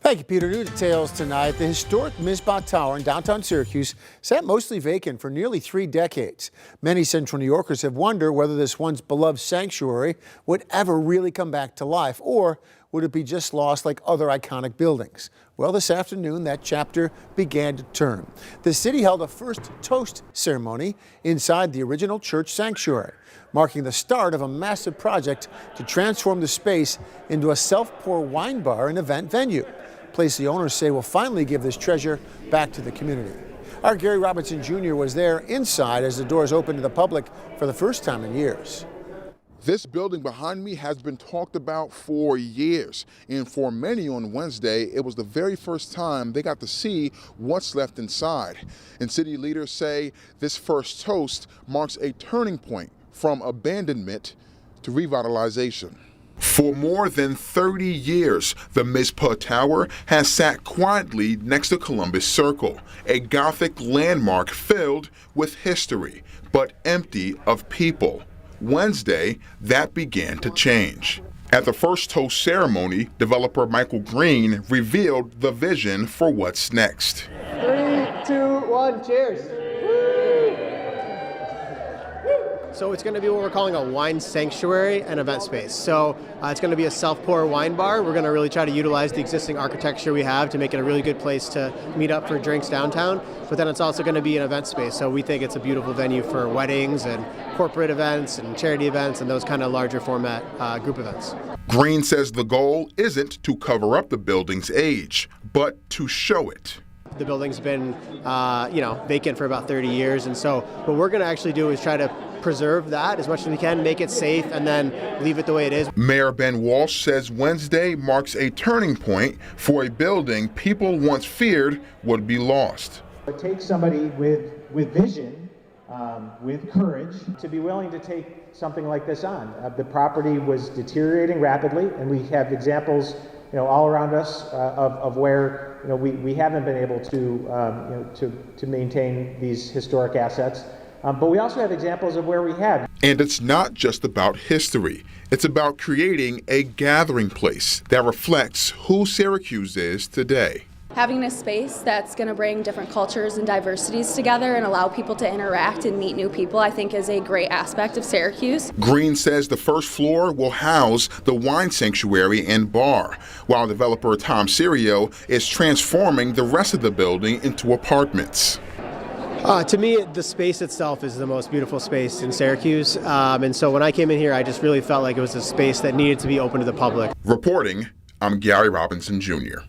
Thank you, Peter. New details tonight. The historic Mizpah Tower in downtown Syracuse sat mostly vacant for nearly 3 decades. Many Central New Yorkers have wondered whether this once beloved sanctuary would ever really come back to life, or would it be just lost like other iconic buildings? Well, this afternoon, that chapter began to turn. The city held a first toast ceremony inside the original church sanctuary, marking the start of a massive project to transform the space into a self-pour wine bar and event venue. Place the owners say will finally give this treasure back to the community. Our Gary Robinson Jr. was there inside as the doors opened to the public for the first time in years. This building behind me has been talked about for years, and for many on Wednesday, it was the very first time they got to see what's left inside. And city leaders say this first toast marks a turning point from abandonment to revitalization. For more than 30 years, the Mizpah Tower has sat quietly next to Columbus Circle, a Gothic landmark filled with history, but empty of people. Wednesday, that began to change. At the first toast ceremony, developer Michael Green revealed the vision for what's next. 3, 2, 1, cheers. So it's going to be what we're calling a wine sanctuary and event space. So it's going to be a self-pour wine bar. We're going to really try to utilize the existing architecture we have to make it a really good place to meet up for drinks downtown. But then it's also going to be an event space. So we think it's a beautiful venue for weddings and corporate events and charity events and those kind of larger format group events. Green says the goal isn't to cover up the building's age, but to show it. The building's been, vacant for about 30 years. And so what we're going to actually do is try to preserve that as much as we can, make it safe, and then leave it the way it is. Mayor Ben Walsh says Wednesday marks a turning point for a building people once feared would be lost. It takes somebody with vision, with courage, to be willing to take something like this on. The property was deteriorating rapidly, and we have examples all around us of where we haven't been able to maintain these historic assets. But we also have examples of where we have. And it's not just about history. It's about creating a gathering place that reflects who Syracuse is today. Having a space that's going to bring different cultures and diversities together and allow people to interact and meet new people, I think is a great aspect of Syracuse. Green says the first floor will house the wine sanctuary and bar, while developer Tom Serio is transforming the rest of the building into apartments. To me, the space itself is the most beautiful space in Syracuse. And so when I came in here, I just really felt like it was a space that needed to be open to the public. Reporting, I'm Gary Robinson Jr.